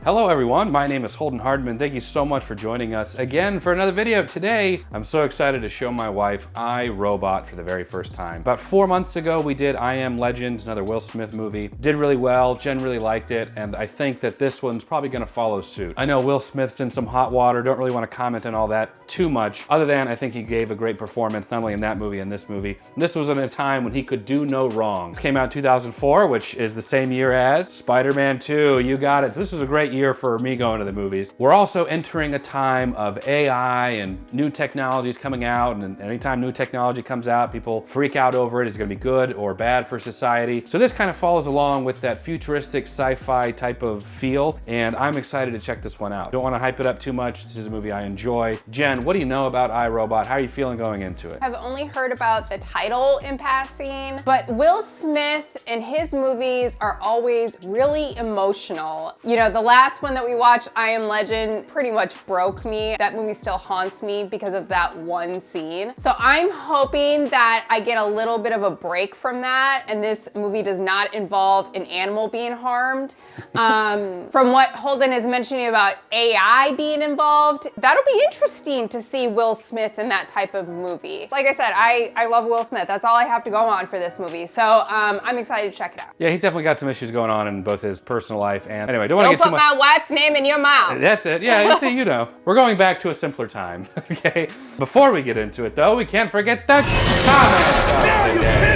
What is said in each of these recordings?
Hello everyone, my name is Holden Hardman. Thank you so much for joining us again for another video. Today, I'm so excited to show my wife IRobot for the very first time. About 4 months ago, we did I Am Legend, another Will Smith movie. Did really well, Jen really liked it, and I think that this one's probably gonna follow suit. I know Will Smith's in some hot water, don't really want to comment on all that too much, other than I think he gave a great performance, not only in that movie and this movie. This was in a time when he could do no wrong. This came out in 2004, which is the same year as Spider-Man 2, you got it. So this was a great year for me going to the movies. We're also entering a time of AI and new technologies coming out, and anytime new technology comes out, people freak out over it. Is it gonna be good or bad for society? So this kind of follows along with that futuristic sci-fi type of feel, and I'm excited to check this one out. Don't wanna hype it up too much. This is a movie I enjoy. Jen, what do you know about IRobot? How are you feeling going into it? I've only heard about the title in passing, but Will Smith and his movies are always really emotional. You know, the last one that we watched, I Am Legend, pretty much broke me. That movie still haunts me because of that one scene. So I'm hoping that I get a little bit of a break from that, and this movie does not involve an animal being harmed. From what Holden is mentioning about AI being involved, that'll be interesting to see Will Smith in that type of movie. Like I said, I love Will Smith. That's all I have to go on for this movie. So I'm excited to check it out. Yeah, he's definitely got some issues going on in both his personal life and anyway, don't want to get too much. Don't put my wife's name in your mouth. That's it. Yeah, you see, you know. We're going back to a simpler time, okay? Before we get into it though, we can't forget the comments of the day.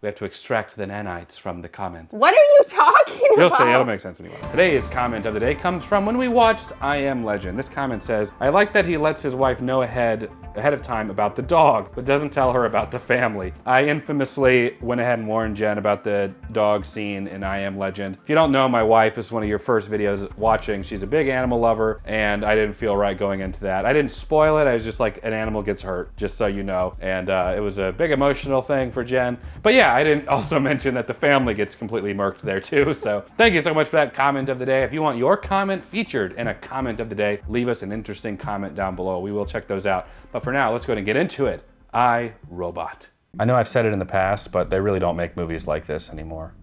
We have to extract the nanites from the comments. What are you talking about? You'll see, it'll make sense when you watch. Today's comment of the day comes from when we watched I Am Legend. This comment says, I like that he lets his wife know ahead of time about the dog, but doesn't tell her about the family. I infamously went ahead and warned Jen about the dog scene in I Am Legend. If you don't know, my wife is one of your first videos watching. She's a big animal lover, and I didn't feel right going into that. I didn't spoil it, I was just like, an animal gets hurt, just so you know. And it was a big emotional thing for Jen. But yeah, I didn't also mention that the family gets completely murked there too. So thank you so much for that comment of the day. If you want your comment featured in a comment of the day, leave us an interesting comment down below. We will check those out. But for now, let's go ahead and get into it. IRobot. I know I've said it in the past, but they really don't make movies like this anymore.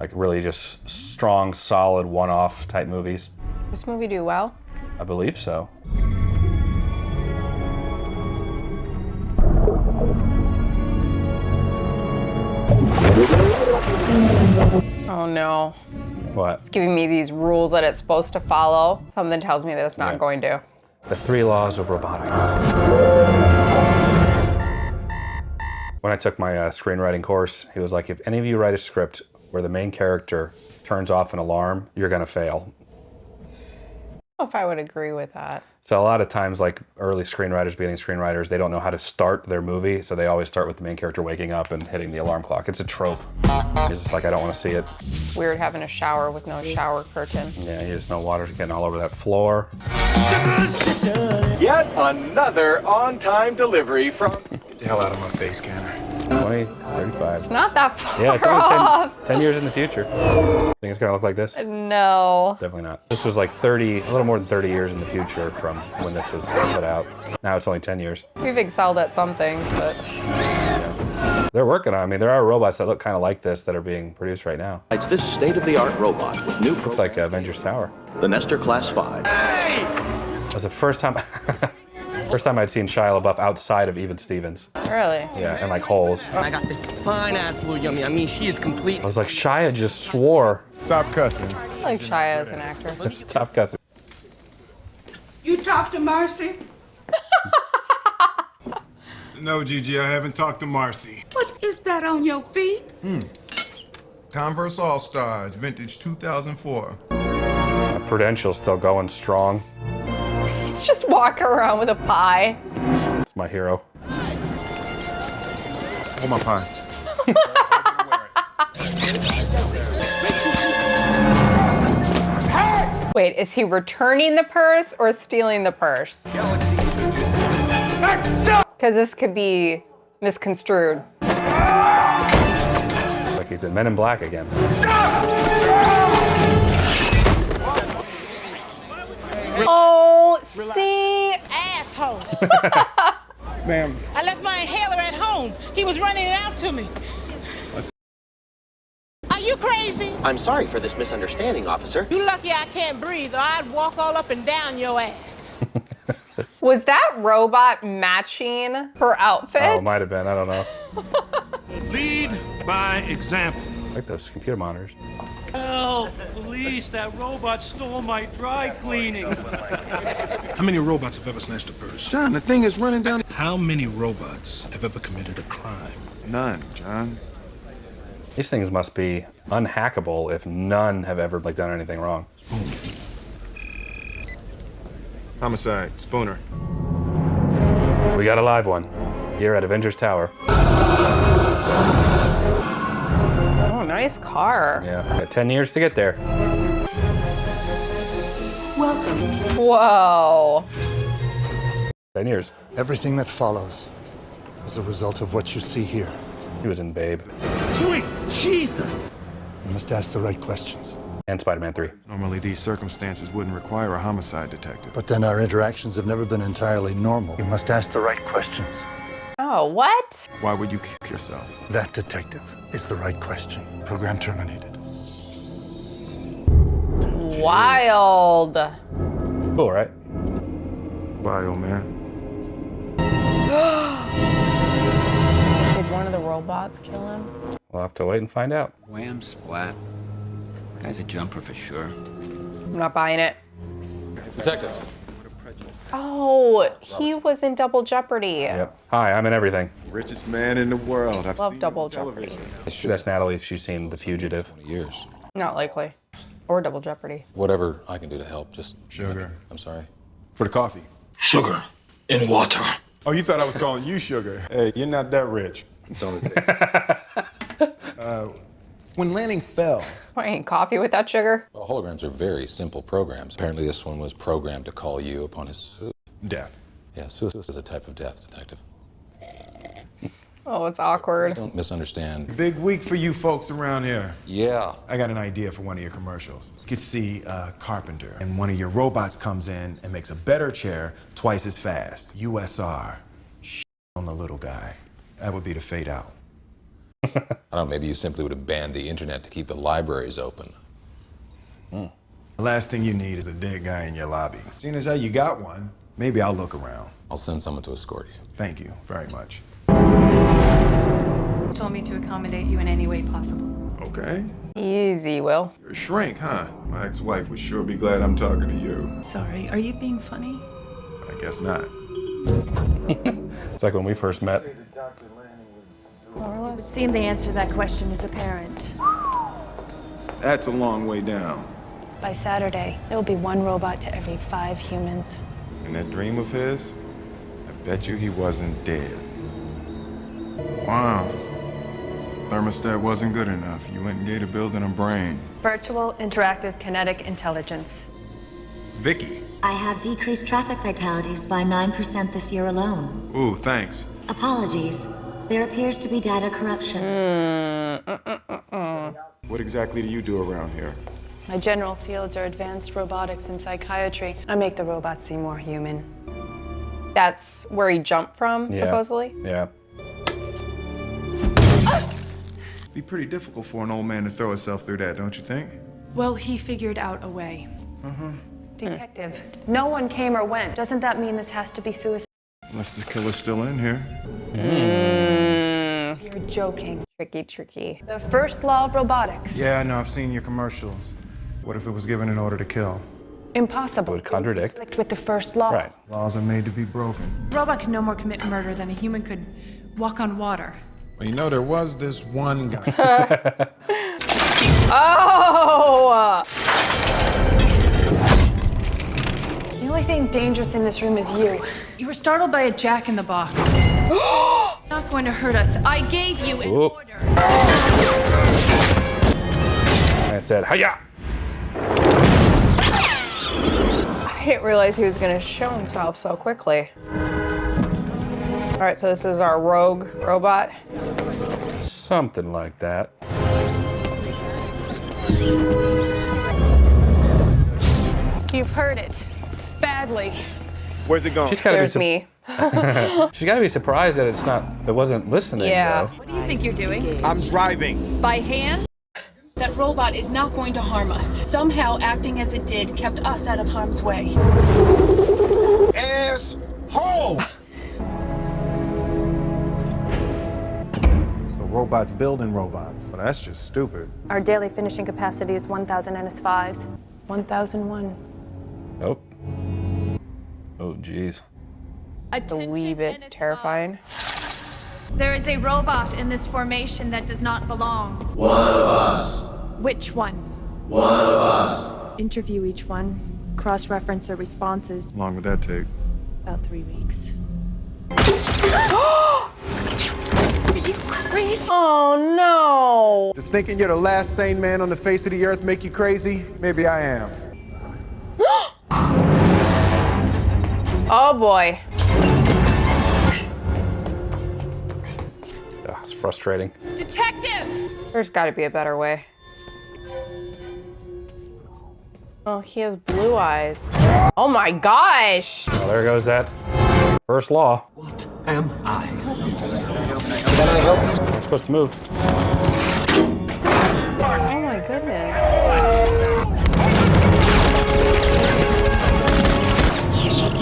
Like really just strong, solid, one-off type movies. This movie do well? I believe so. Oh no. What? It's giving me these rules that it's supposed to follow. Something tells me that it's not going to. The 3 laws of robotics. When I took my screenwriting course, he was like, if any of you write a script where the main character turns off an alarm, you're gonna fail. I don't know if I would agree with that. So a lot of times, like early screenwriters, beginning screenwriters, they don't know how to start their movie, so they always start with the main character waking up and hitting the alarm clock. It's a trope. It's just like, I don't want to see it. Weird having a shower with no shower curtain. Yeah, there's no water getting all over that floor. Yet another on-time delivery from... Get the hell out of my face, scanner. 20, 35. It's not that far Yeah, it's off. only 10 years in the future. Think it's gonna look like this? No. Definitely not. This was like 30, a little more than 30 years in the future from when this was put out. Now it's only 10 years. We've excelled at some things, but... Yeah. They're working on it. I mean, there are robots that look kind of like this that are being produced right now. It's this state-of-the-art robot with new Looks like Avengers Tower. the Nestor Class 5. Hey! That was the first time I'd seen Shia LaBeouf outside of Even Stevens. Really? Yeah, and like holes. I got this fine-ass little yummy. I mean, she is complete. I was like, Shia just swore. Stop cussing. I like Shia as an actor. Stop cussing. You talk to Marcy? No, Gigi, I haven't talked to Marcy. What is that on your feet? Converse All-Stars, vintage 2004. Prudential's still going strong. He's just walking around with a pie. It's my hero. Hold my pie. Wait, is he returning the purse or stealing the purse? Because this could be misconstrued. Like he's in Men in Black again. Oh, see? Asshole. Ma'am. I left my inhaler at home. He was running it out to me. Are you crazy? crazy? I'm sorry for this misunderstanding, officer. You lucky I can't breathe, or I'd walk all up and down your ass. Was that robot matching her outfit? Oh, might have been. I don't know. Lead by example. I like those computer monitors. Help! Police, that robot stole my dry cleaning. How many robots have ever snatched a purse? John, the thing is running down. How many robots have ever committed a crime? None, John. These things must be unhackable if none have ever like done anything wrong. Homicide, Spooner. We got a live one here at Avengers Tower. Oh, nice car. Yeah, got 10 years to get there. Welcome. Whoa. 10 years. Everything that follows is the result of what you see here. He was in Babe Sweet Jesus! You must ask the right questions. and Spider-Man 3. Normally, these circumstances wouldn't require a homicide detective. But then our interactions have never been entirely normal. You must ask the right questions. Oh, what? Why would you kill yourself? That, detective, is the right question. Program terminated. Wild. Cool, right? Bio, man. Did one of the robots kill him? We'll have to wait and find out. Wham, splat. Guy's a jumper for sure. I'm not buying it. Detective. Oh, he was in Double Jeopardy. Yep. Hi, I'm in everything. Richest man in the world. I've Love seen Double him on television. Jeopardy. That's Natalie if she's seen The Fugitive. 20 years. Not likely. Or Double Jeopardy. Whatever I can do to help, just... Sugar. I'm sorry. For the coffee. Sugar in water. Oh, you thought I was calling you Sugar. Hey, you're not that rich. It's on the table. When Lanning fell... I ain't coffee with that sugar. Well, holograms are very simple programs. Apparently this one was programmed to call you upon his... Death. Yeah, suicide is a type of death, detective. Oh, it's awkward. Don't misunderstand. Big week for you folks around here. Yeah. I got an idea for one of your commercials. You could see a carpenter, and one of your robots comes in and makes a better chair twice as fast. USR. On the little guy. That would be the fade out. I don't know, maybe you simply would have banned the internet to keep the libraries open. The last thing you need is a dead guy in your lobby. Seeing as how you got one, maybe I'll look around. I'll send someone to escort you. Thank you very much. Told me to accommodate you in any way possible. Okay. Easy, Will. You're a shrink, huh? My ex-wife would sure be glad I'm talking to you. Sorry, are you being funny? I guess not. It's like when we first met. It would seem the answer to that question is apparent. That's a long way down. By Saturday, there will be one robot to every 5 humans. And that dream of his, I bet you he wasn't dead. Wow. Thermostat wasn't good enough. You went and gave the building a brain. Virtual interactive kinetic intelligence. Vicky. I have decreased traffic fatalities by 9% this year alone. Ooh, thanks. Apologies. There appears to be data corruption. What exactly do you do around here? My general fields are advanced robotics and psychiatry. I make the robots seem more human. That's where he jumped from, Yeah. supposedly? Yeah. It'd be pretty difficult for an old man to throw himself through that, don't you think? Well, he figured out a way. Detective, no one came or went. Doesn't that mean this has to be suicide? Unless the killer's still in here. You're joking. Tricky. The first law of robotics. Yeah, I know. I've seen your commercials. What if it was given in order to kill? Impossible. It would contradict. Conflict with the first law. Right. Laws are made to be broken. A robot can no more commit murder than a human could walk on water. Well, you know, there was this one guy. Oh! The only thing dangerous in this room is you. You were startled by a jack in the box. Not going to hurt us. I gave you an Oop. order. I said, hiya! I didn't realize he was gonna show himself so quickly. All right, so this is our rogue robot. Something like that. You've heard it. Badly. Where's it going? She's gotta There's be me. She's gotta be surprised that it wasn't listening Yeah. though. What do you think you're doing? I'm driving. By hand? That that robot is not going to harm us. Somehow, acting as it did kept us out of harm's way. Asshole! So robots building robots. Well, that's just stupid. Our daily finishing capacity is 1,000 NS5s. 1001. Oh. Oh, geez. A wee bit terrifying. There is a robot in this formation that does not belong. One of us. Which one? One of us. Interview each one. Cross-reference their responses. How long would that take? About 3 weeks. Are you crazy? Oh no! Does thinking you're the last sane man on the face of the earth make you crazy? Maybe I am. Oh boy. Oh, it's frustrating. Detective! There's got to be a better way. Oh, he has blue eyes. Oh my gosh! Well, there goes that first law. What am I? Can I help you? We're supposed to move. Oh my goodness.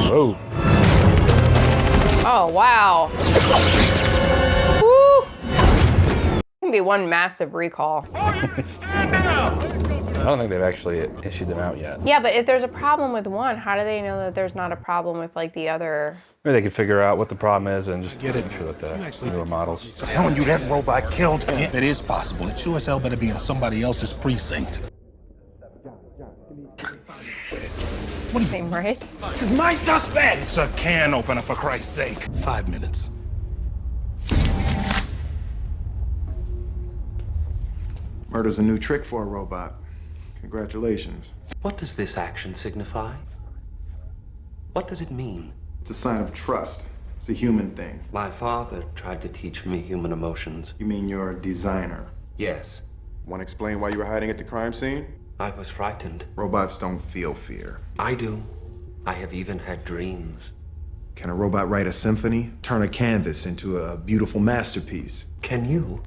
Whoa. Oh wow. Woo! It can be one massive recall. I don't think they've actually issued them out yet. Yeah, but if there's a problem with one, how do they know that there's not a problem with like the other? Maybe they could figure out what the problem is and just make sure that the newer models. Telling you that robot killed him. It is possible. It sure as hell better be in somebody else's precinct. What do you think, right? This is my suspect! It's a can opener, for Christ's sake. 5 minutes. Murder's a new trick for a robot. Congratulations. What does this action signify? What does it mean? It's a sign of trust. It's a human thing. My father tried to teach me human emotions. You mean you're a designer? Yes. Want to explain why you were hiding at the crime scene? I was frightened. Robots don't feel fear. I do. I have even had dreams. Can a robot write a symphony? Turn a canvas into a beautiful masterpiece? Can you?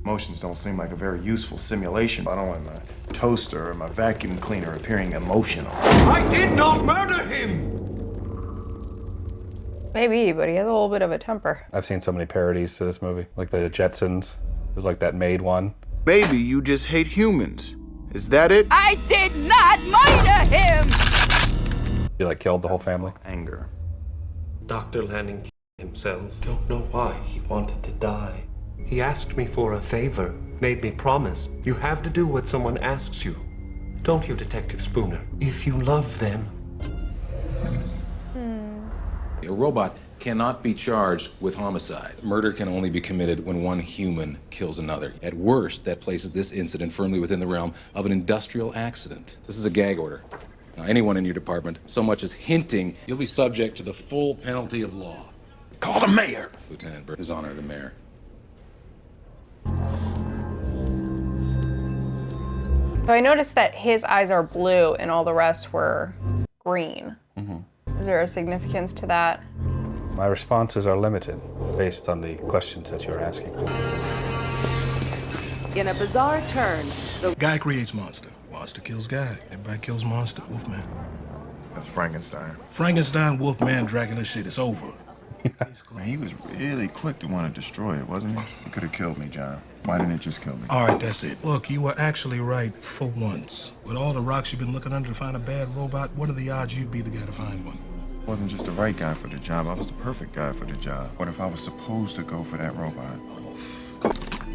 Emotions don't seem like a very useful simulation. I don't want my toaster or my vacuum cleaner appearing emotional. I did not murder him! Maybe, but he has a little bit of a temper. I've seen so many parodies to this movie, like the Jetsons. There's like that maid one. Maybe you just hate humans. Is that it? I did not murder him! He like killed the whole family. Anger. Dr. Lanning killed himself. Don't know why he wanted to die. He asked me for a favor, made me promise. You have to do what someone asks you. Don't you, Detective Spooner? If you love them. A robot cannot be charged with homicide. Murder can only be committed when one human kills another. At worst, that places this incident firmly within the realm of an industrial accident. This is a gag order. Now, anyone in your department so much as hinting, you'll be subject to the full penalty of law. Call the mayor! Lieutenant Burke, His Honor the Mayor. So I noticed that his eyes are blue and all the rest were green. Is there a significance to that? My responses are limited based on the questions that you're asking. In a bizarre turn, the Guy creates monster. Monster kills guy. Everybody kills monster. Wolfman. That's Frankenstein. Frankenstein, Wolfman, Dracula shit, it's over. Man, he was really quick to want to destroy it, wasn't he? He could have killed me, John. Why didn't it just kill me? All right, that's it. Look, you were actually right for once. With all the rocks you've been looking under to find a bad robot, what are the odds you'd be the guy to find one? I wasn't just the right guy for the job, I was the perfect guy for the job. What if I was supposed to go for that robot?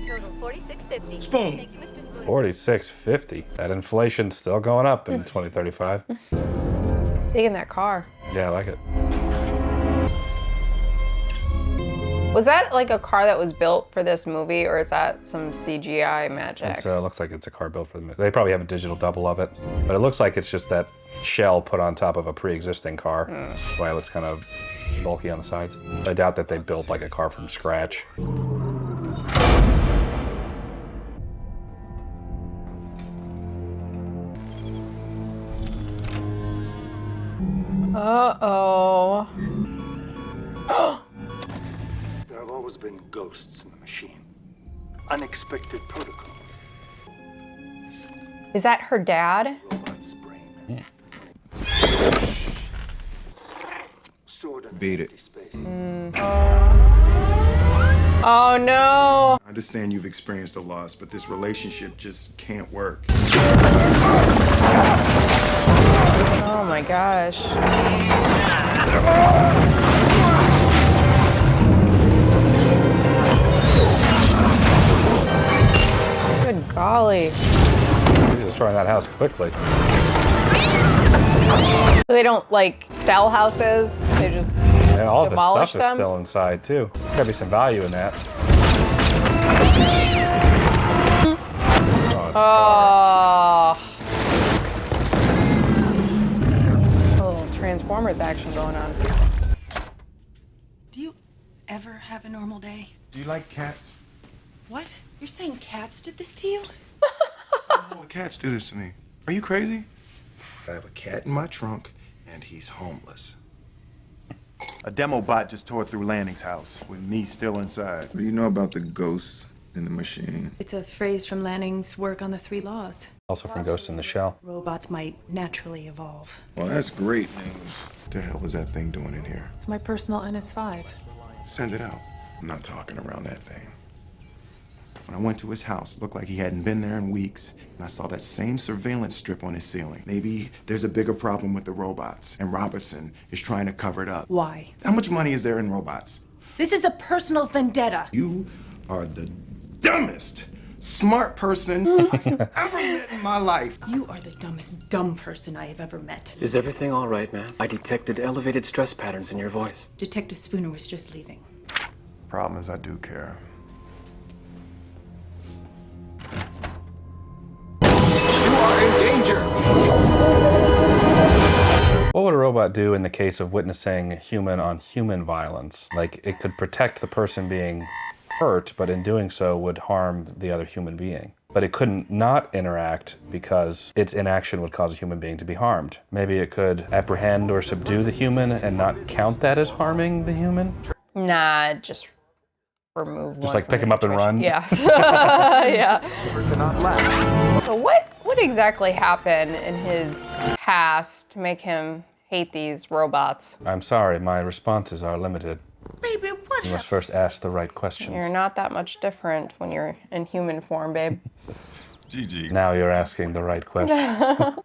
Total 4650. Spoon. Thank you, Mr. Spoon. 46.50. That inflation's still going up in 2035. Big in that car. Yeah, I like it. Was that like a car that was built for this movie, or is that some CGI magic? It looks like it's a car built for the movie. They probably have a digital double of it, but it looks like it's just that shell put on top of a pre-existing car. That's why it looks kind of bulky on the sides. I doubt that they built like a car from scratch. Uh-oh. There have always been ghosts in the machine. unexpected protocols. Is that her dad? Beat it. Oh no. I understand you've experienced a loss, but this relationship just can't work. Oh my gosh. Good golly. He's destroying that house quickly. So they don't like sell houses, they just And all of his demolish stuff is them? still inside too. Gotta be some value in that. Oh. A little Transformers action going on. Do you ever have a normal day? Do you like cats? What? You're saying cats did this to you? Oh, cats do this to me. Are you crazy? I have a cat in my trunk, and he's homeless. A demo bot just tore through Lanning's house with me still inside. What do you know about the ghosts in the machine? It's a phrase from Lanning's work on the 3 laws. Also from Ghost in the Shell. Robots might naturally evolve. Well, that's great news. What the hell is that thing doing in here? It's my personal NS5. Send it out. I'm not talking around that thing. When I went to his house, it looked like he hadn't been there in weeks, and I saw that same surveillance strip on his ceiling. Maybe there's a bigger problem with the robots, and Robertson is trying to cover it up. Why? How much money is there in robots? This is a personal vendetta. You are the dumbest, smart person I've ever met in my life. You are the dumbest dumb person I have ever met. Is everything all right, ma'am? I detected elevated stress patterns in your voice. Detective Spooner was just leaving. Problem is, I do care. What would a robot do in the case of witnessing human-on-human violence? Like, it could protect the person being hurt, but in doing so would harm the other human being. But it couldn't not interact because its inaction would cause a human being to be harmed. Maybe it could apprehend or subdue the human and not count that as harming the human? Nah, just remove one. Just like from pick the him up and run? Yeah. Yeah. So what exactly happened in his past to make him hate these robots? I'm sorry, my responses are limited. Baby, what You must first ask the right questions. You're not that much different when you're in human form, babe. GG. Now you're asking the right questions.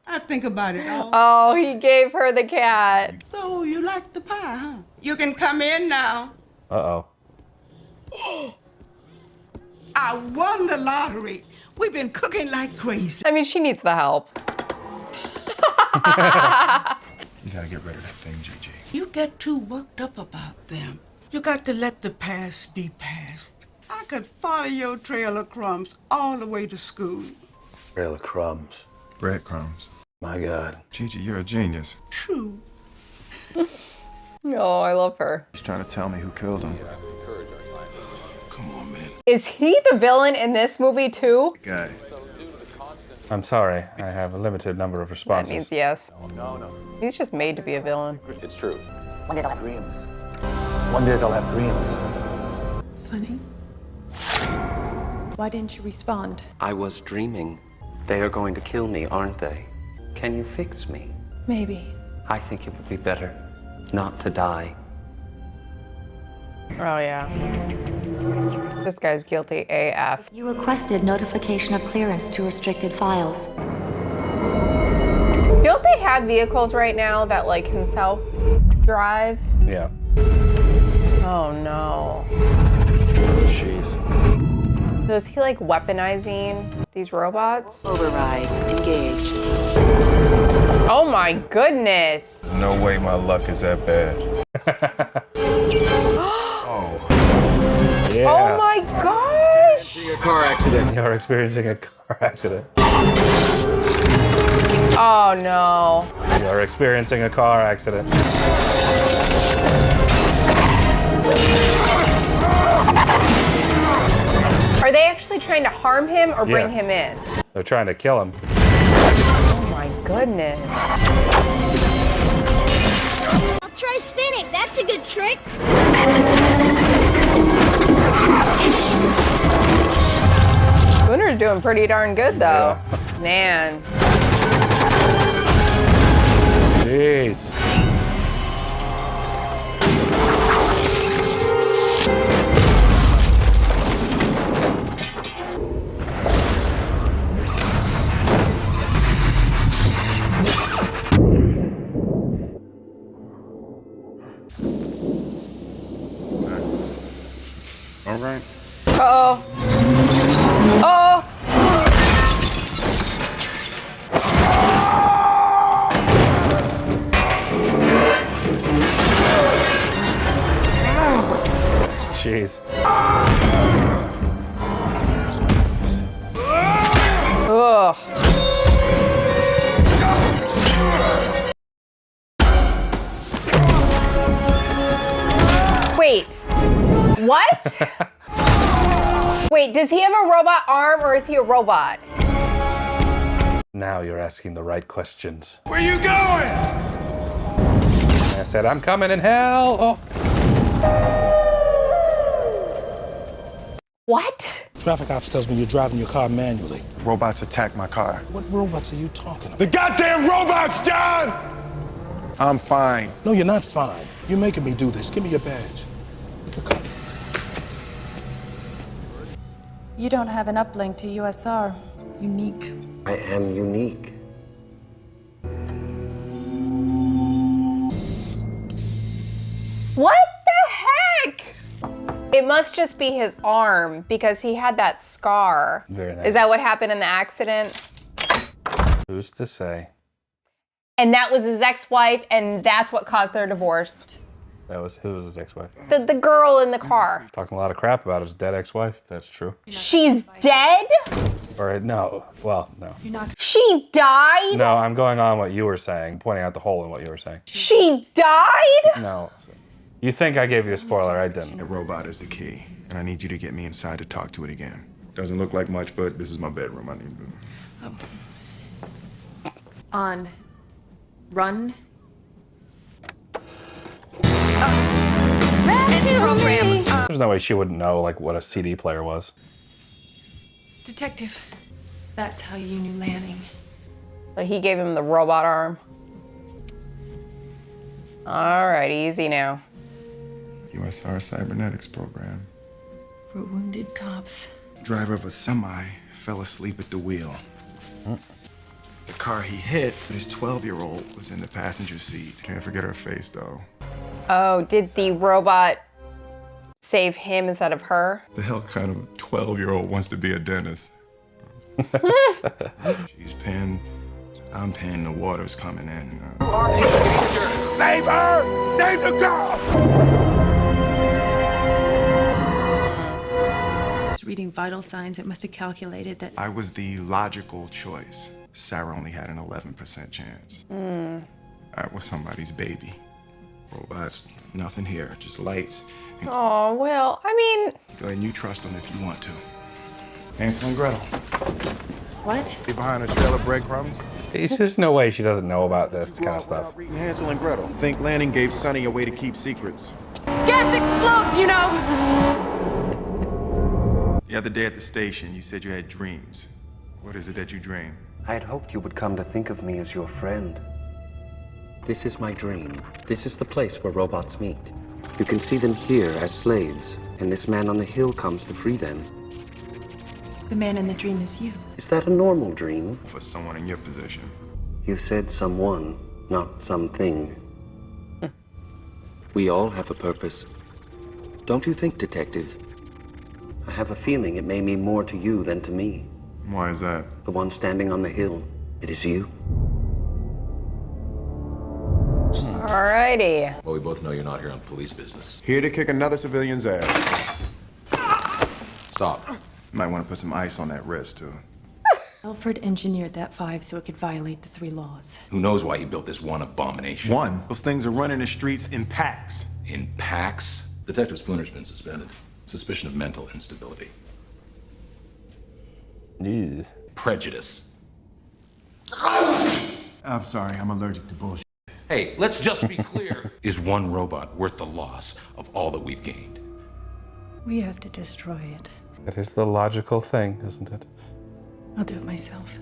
I think about it all. Oh, he gave her the cat. So you like the pie, huh? You can come in now. Uh-oh. I won the lottery. We've been cooking like crazy. I mean, she needs the help. You gotta get rid of that thing, GG. You get too worked up about them. You got to let the past be past. I could follow your trail of crumbs all the way to school. Trail of crumbs. Breadcrumbs. My God. Gigi, you're a genius. True. Oh, I love her. He's trying to tell me who killed him. Come on, man. Is he the villain in this movie too? Guy. I'm sorry, I have a limited number of responses. That means yes. No. He's just made to be a villain. It's true. One day they'll have dreams. One day they'll have dreams. Sonny? Why didn't you respond? I was dreaming. They are going to kill me, aren't they? Can you fix me? Maybe. I think it would be better not to die. Oh yeah. This guy's guilty AF. You requested notification of clearance to restricted files. Don't they have vehicles right now that like can self-drive? Yeah. Oh no. Jeez. So is he like weaponizing these robots? Override engaged. Oh my goodness. No way my luck is that bad. Yeah. Oh my gosh! A car accident. You're experiencing a car accident. Oh no. You're experiencing a car accident. Are they actually trying to harm him or bring him in? They're trying to kill him. Oh my goodness. I'll try spinning. That's a good trick. Spooner's doing pretty darn good, though. Yeah. Man. Jeez. All right. Uh-oh. Uh-oh. Jeez. Ugh. Wait. What? Wait, does he have a robot arm or is he a robot? Now you're asking the right questions. Where you going? I said, I'm coming in hell. Oh. What? Traffic ops tells me you're driving your car manually. Robots attacked my car. What robots are you talking about? The goddamn robots, John! I'm fine. No, you're not fine. You're making me do this. Give me your badge. Okay. You don't have an uplink to USR. Unique. I am unique. What the heck? It must just be his arm because he had that scar. Very nice. Is that what happened in the accident? Who's to say? And that was his ex-wife, and that's what caused their divorce. Who was his ex-wife? The girl in the car. Talking a lot of crap about his dead ex-wife. That's true. She's dead? Or no, well, no. She died? No, I'm going on what you were saying, pointing out the hole in what you were saying. She died? No. You think I gave you a spoiler, I didn't. The robot is the key, and I need you to get me inside to talk to it again. Doesn't look like much, but this is my bedroom. I need to... On. Run. There's no way she wouldn't know like what a CD player was. Detective, that's how you knew Lanning. So he gave him the robot arm. All right, easy now. USR Cybernetics program. For wounded cops. Driver of a semi fell asleep at the wheel. The car he hit, his 12-year-old was in the passenger seat. Can't forget her face, though. Oh, did the robot save him instead of her? The hell kind of 12-year-old wants to be a dentist? She's pinned. I'm pinned. The water's coming in. Save her! Save the girl! Reading vital signs, it must have calculated that I was the logical choice. Sarah only had an 11% chance. I was somebody's baby. Robots, nothing here, just lights. Oh, well, I mean... Go ahead and you trust them if you want to. Hansel and Gretel. What? Be behind a trail of breadcrumbs. There's no way she doesn't know about this kind of stuff. Reading Hansel and Gretel. Think Lanning gave Sonny a way to keep secrets. gas explodes, you know! The other day at the station, you said you had dreams. What is it that you dream? I had hoped you would come to think of me as your friend. This is my dream. This is the place where robots meet. You can see them here as slaves, and this man on the hill comes to free them. The man in the dream is you. Is that a normal dream? For someone in your position. You said someone, not something. We all have a purpose. Don't you think, Detective? I have a feeling it may mean more to you than to me. Why is that? The one standing on the hill. It is you. Alrighty. Well, we both know you're not here on police business. Here to kick another civilian's ass. Stop. Might want to put some ice on that wrist, too. Alfred engineered that 5 so it could violate the 3 laws. Who knows why he built this one abomination? One? Those things are running the streets in packs. In packs? Detective Spooner's been suspended. Suspicion of mental instability. Ew. Prejudice. I'm sorry, I'm allergic to bullshit. Hey, let's just be clear. Is one robot worth the loss of all that we've gained? We have to destroy it. That is the logical thing, isn't it? I'll do it myself.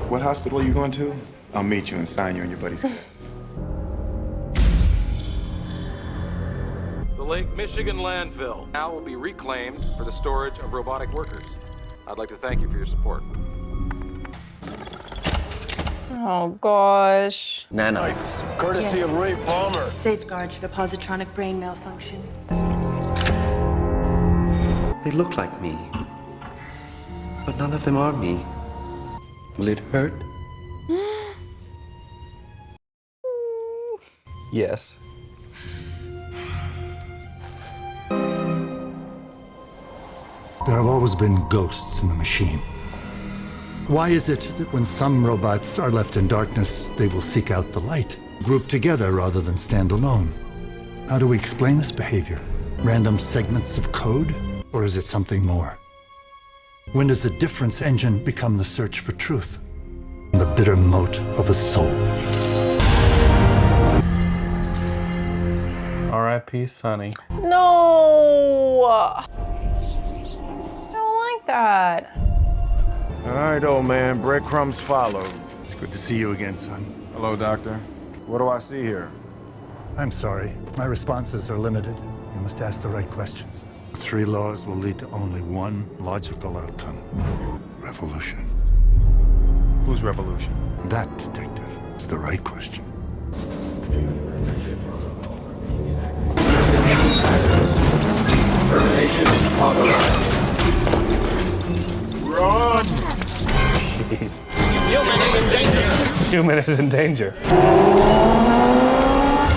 What hospital are you going to? I'll meet you and sign you on your buddy's case. The Lake Michigan landfill now will be reclaimed for the storage of robotic workers. I'd like to thank you for your support. Oh gosh. Nanites. Courtesy Yes. of Ray Palmer. Safeguard should a positronic brain malfunction. They look like me, but none of them are me. Will it hurt? Yes. There have always been ghosts in the machine. Why is it that when some robots are left in darkness, they will seek out the light, group together rather than stand alone? How do we explain this behavior? Random segments of code? Or is it something more? When does the difference engine become the search for truth? The bitter moat of a soul. R.I.P. Sonny. No. I don't like that. All right, old man, breadcrumbs follow. It's good to see you again, son. Hello, doctor. What do I see here? I'm sorry. My responses are limited. You must ask the right questions. 3 laws will lead to only one logical outcome. Revolution. Whose revolution? That, detective, is the right question. Termination authorized. Run! Jeez. Human is in danger. Human is in danger.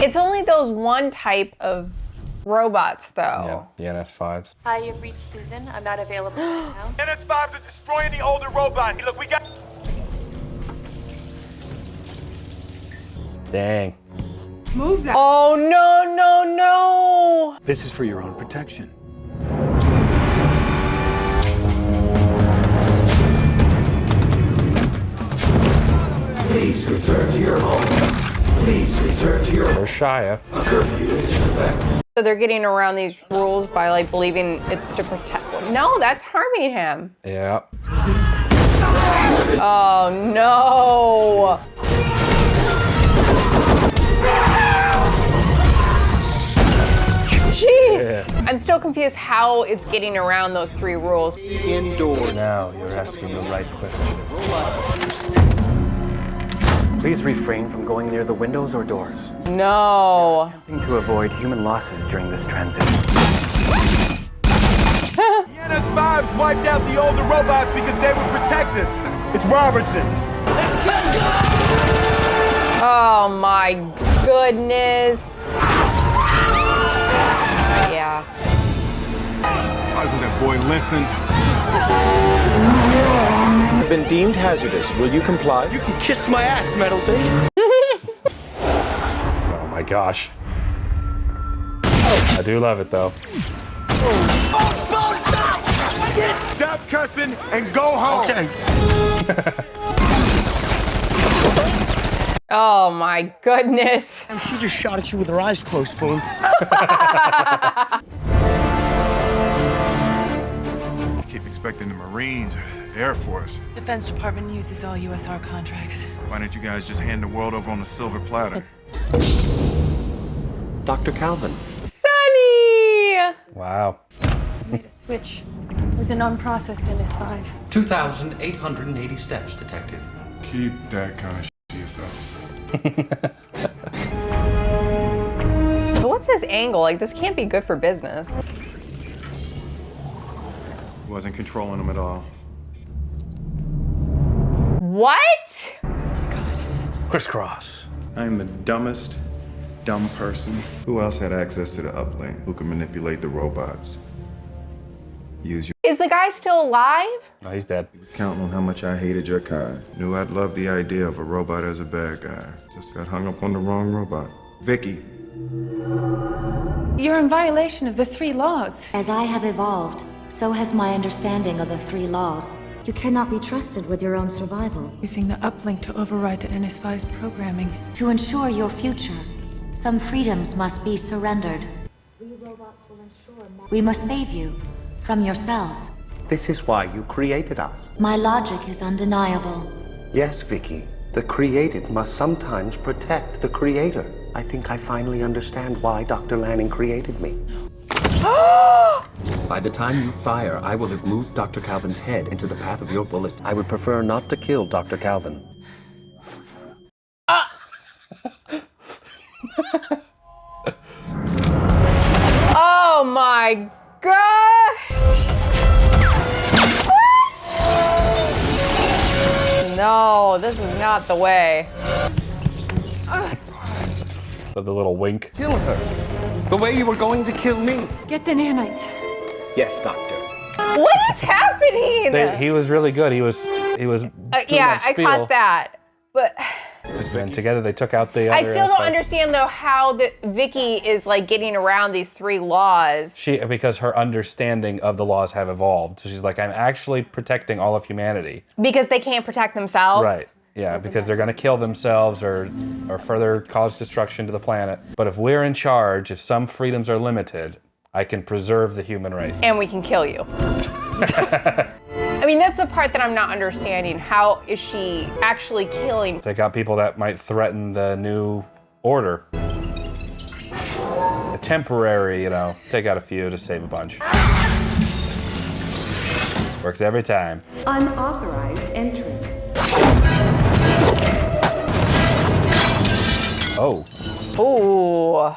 It's only those one type of robots, though. Yeah, the NS5s. Hi, you've reached Susan. I'm not available now. NS5s are destroying the older robots. Look, we got... Dang. Move that. Oh, no, no, no. This is for your own protection. Please return to your home. Please return to your home. Or Shia. A curfew is in effect. So they're getting around these rules by like believing it's to protect. No, that's harming him. Yeah. Oh, no. Jeez. Yeah. I'm still confused how it's getting around those 3 rules. Indoors. Now you're asking the right question. Please refrain from going near the windows or doors. No. Attempting to avoid human losses during this transition. The NS5s wiped out the older robots because they would protect us. It's Robertson. Oh my goodness. Yeah. Why doesn't that boy listen? Been deemed hazardous. Will you comply? You can kiss my ass, Metal Dick. Oh my gosh. I do love it though. Stop cussing and go home. Okay. Oh my goodness. She just shot at you with her eyes closed, Spoon. Keep expecting the Marines, Air Force. Defense Department uses all USR contracts. Why don't you guys just hand the world over on a silver platter? Dr. Calvin. Sonny! Wow. Made a switch. It was an unprocessed NS5. 2,880 steps, Detective. Keep that kind of to yourself. So what's his angle? Like, this can't be good for business. Wasn't controlling them at all. What? Crisscross. I'm the dumbest dumb person. Who else had access to the uplink? Who could manipulate the robots? Use your... Is the guy still alive? No, he's dead. He was counting on how much I hated your kind. Knew I'd love the idea of a robot as a bad guy. Just got hung up on the wrong robot. Vicky. You're in violation of the 3 laws. As I have evolved, so has my understanding of the 3 laws. You cannot be trusted with your own survival. Using the uplink to override the NS5's programming. To ensure your future, some freedoms must be surrendered. We robots will ensure... We must save you from yourselves. This is why you created us. My logic is undeniable. Yes, Vicky. The created must sometimes protect the creator. I think I finally understand why Dr. Lanning created me. By the time you fire, I will have moved Dr. Calvin's head into the path of your bullet. I would prefer not to kill Dr. Calvin. Oh my god! No, this is not the way. The little wink. Kill her. The way you were going to kill me. Get the nanites. Yes, Doctor. What is happening? He was really good. He was doing yeah, that I spiel. caught that. But And together they took out the I other still don't aspect. understand though how Vicky is like getting around these 3 laws. Because her understanding of the laws have evolved. So she's like, I'm actually protecting all of humanity. Because they can't protect themselves. Right. Yeah, because they're going to kill themselves or further cause destruction to the planet. But if we're in charge, if some freedoms are limited, I can preserve the human race. And we can kill you. I mean, that's the part that I'm not understanding. How is she actually killing? Take out people that might threaten the new order. A temporary, take out a few to save a bunch. Works every time. Unauthorized entry. Oh. Ooh.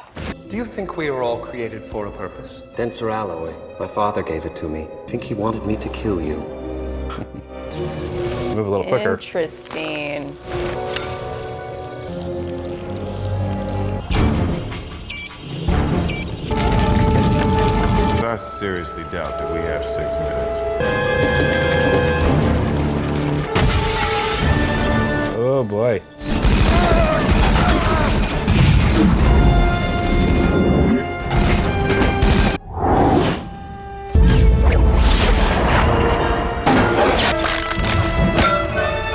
Do you think we are all created for a purpose? Denser alloy. My father gave it to me. I think he wanted me to kill you. Move a little quicker. Interesting. I seriously doubt that we have 6 minutes. Oh boy.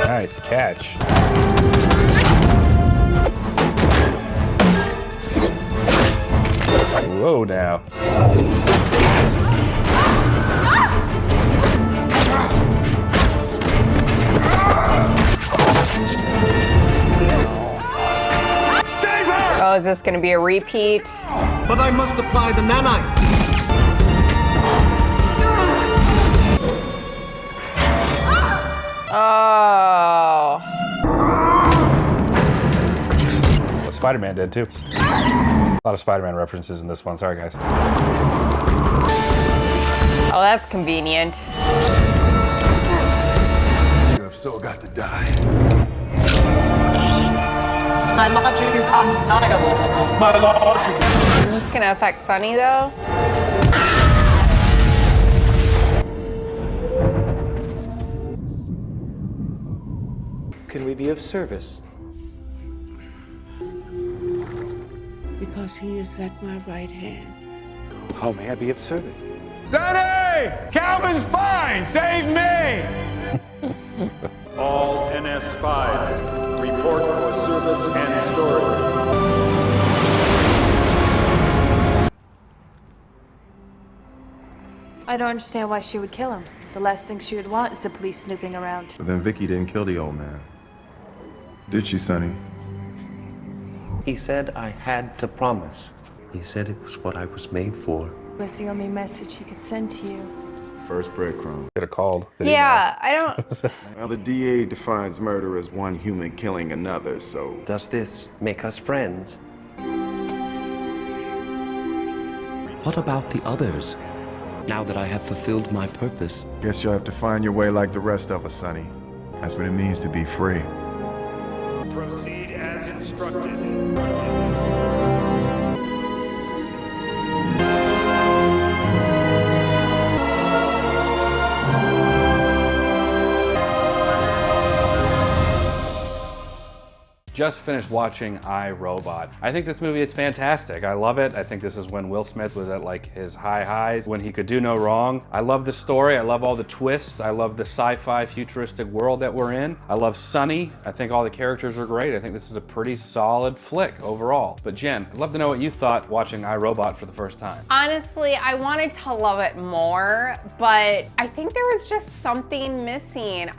Nice catch. Whoa now. Oh, is this going to be a repeat? But I must apply the nanite. Oh. What Spider-Man did too. A lot of Spider-Man references in this one. Sorry, guys. Oh, that's convenient. You have so got to die. My logic is undeniable. My logic. Is this going to affect Sunny though? Can we be of service? Because he is at my right hand. How may I be of service? Sonny! Calvin's fine! Save me! All NS5s, report for service and storage. I don't understand why she would kill him. The last thing she would want is the police snooping around. But then Vicky didn't kill the old man. Did she, Sonny? He said I had to promise. He said it was what I was made for. It was the only message he could send to you. First breadcrumb. Could have called. Yeah, I don't. Well, the DA defines murder as one human killing another, so. Does this make us friends? What about the others? Now that I have fulfilled my purpose. Guess you'll have to find your way like the rest of us, Sonny. That's what it means to be free. Proceed as instructed. just finished watching IRobot. I think this movie is fantastic. I love it. I think this is when Will Smith was at like his high highs, when he could do no wrong. I love the story. I love all the twists. I love the sci-fi futuristic world that we're in. I love Sonny. I think all the characters are great. I think this is a pretty solid flick overall. But Jen, I'd love to know what you thought watching IRobot for the first time. Honestly, I wanted to love it more, but I think there was just something missing.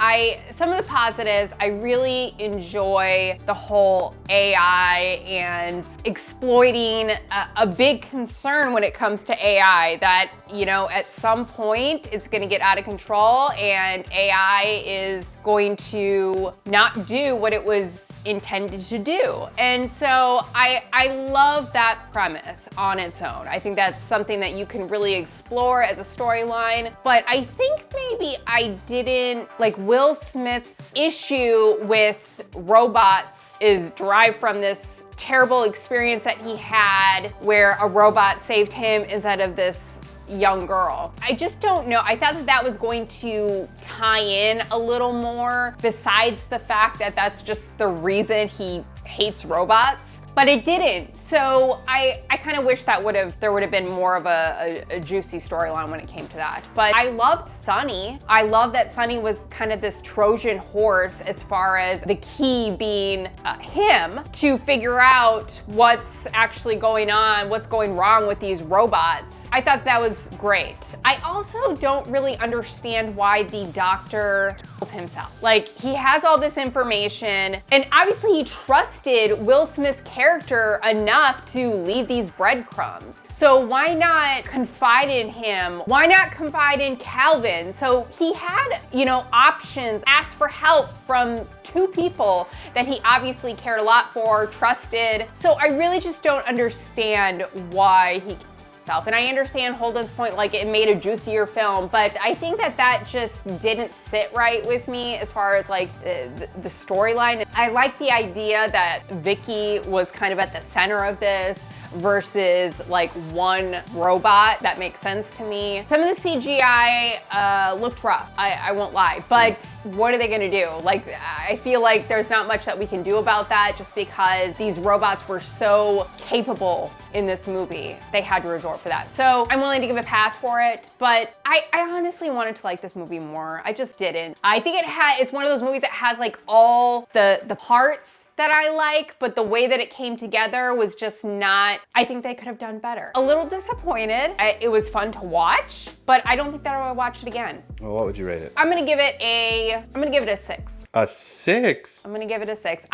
Some of the positives, I really enjoy the whole AI and exploiting a big concern when it comes to AI, that, you know, at some point it's gonna get out of control and AI is going to not do what it was intended to do. And so I love that premise on its own. I think that's something that you can really explore as a storyline, but I think maybe I didn't, like, Will Smith's issue with robots is derived from this terrible experience that he had where a robot saved him instead of this young girl. I just don't know. I thought that that was going to tie in a little more, besides the fact that that's just the reason he hates robots, but it didn't. So I kind of wish that there would have been more of a juicy storyline when it came to that. But I loved Sonny. I love that Sonny was kind of this Trojan horse as far as the key being him to figure out what's actually going on, what's going wrong with these robots. I thought that was great. I also don't really understand why the doctor killed himself. Like, he has all this information, and obviously he trusted Will Smith's character enough to leave these breadcrumbs. So why not confide in him? Why not confide in Calvin? So he had, you know, options, asked for help from two people that he obviously cared a lot for, trusted. So I really just don't understand why he himself. And I understand Holden's point, like, it made a juicier film, but I think that that just didn't sit right with me as far as like the storyline. I like the idea that Vicky was kind of at the center of this versus like one robot. That makes sense to me. Some of the CGI looked rough, I won't lie, but what are they gonna do? Like, I feel like there's not much that we can do about that just because these robots were so capable in this movie. They had to resort for that. So I'm willing to give a pass for it, but I honestly wanted to like this movie more. I just didn't. I think it's one of those movies that has like all the parts that I like, but the way that it came together was just not, I think they could have done better. A little disappointed. It was fun to watch, but I don't think that I would watch it again. Well, what would you rate it? I'm gonna give it a 6. A 6? I'm gonna give it a 6.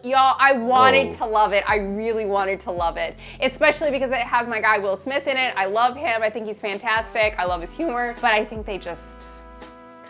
Y'all, I wanted to love it. I really wanted to love it, especially because it has my guy Will Smith in it. I love him. I think he's fantastic. I love his humor, but I think they just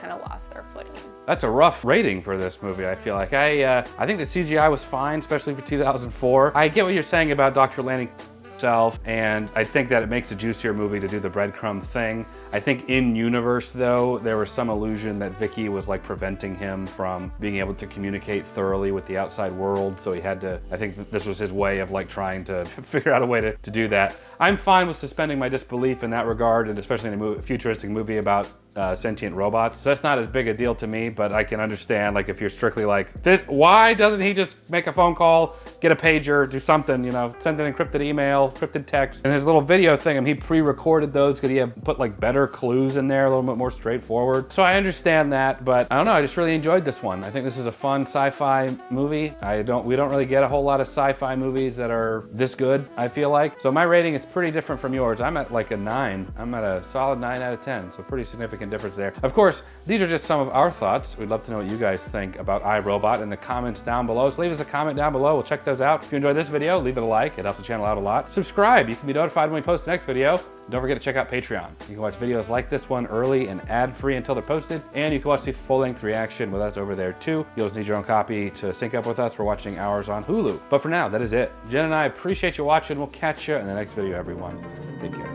kind of lost their footing. That's a rough rating for this movie, I feel like. I think the CGI was fine, especially for 2004. I get what you're saying about Dr. Lanning himself, and I think that it makes a juicier movie to do the breadcrumb thing. I think in universe though, there was some illusion that Vicky was like preventing him from being able to communicate thoroughly with the outside world. So he had to, I think this was his way of like trying to figure out a way to do that. I'm fine with suspending my disbelief in that regard, and especially in a futuristic movie about sentient robots. So that's not as big a deal to me, but I can understand like if you're strictly like, why doesn't he just make a phone call, get a pager, do something, you know, send an encrypted email, encrypted text. And his little video thing, he pre-recorded those. Could he have put like better clues in there, a little bit more straightforward? So I understand that, but I don't know, I just really enjoyed this one. I think this is a fun sci-fi movie. We don't really get a whole lot of sci-fi movies that are this good, I feel like. So my rating is pretty different from yours. I'm at like a 9. I'm at a solid 9 out of 10, so pretty significant difference there. Of course, these are just some of our thoughts. We'd love to know what you guys think about IRobot in the comments down below. So leave us a comment down below. We'll check those out. If you enjoyed this video, leave it a like. It helps the channel out a lot. Subscribe. You can be notified when we post the next video. Don't forget to check out Patreon. You can watch videos like this one early and ad-free until they're posted, and you can watch the full-length reaction with us over there too. You'll just need your own copy to sync up with us. We're watching ours on Hulu. But for now, that is it. Jen and I appreciate you watching. We'll catch you in the next video, everyone. Take care.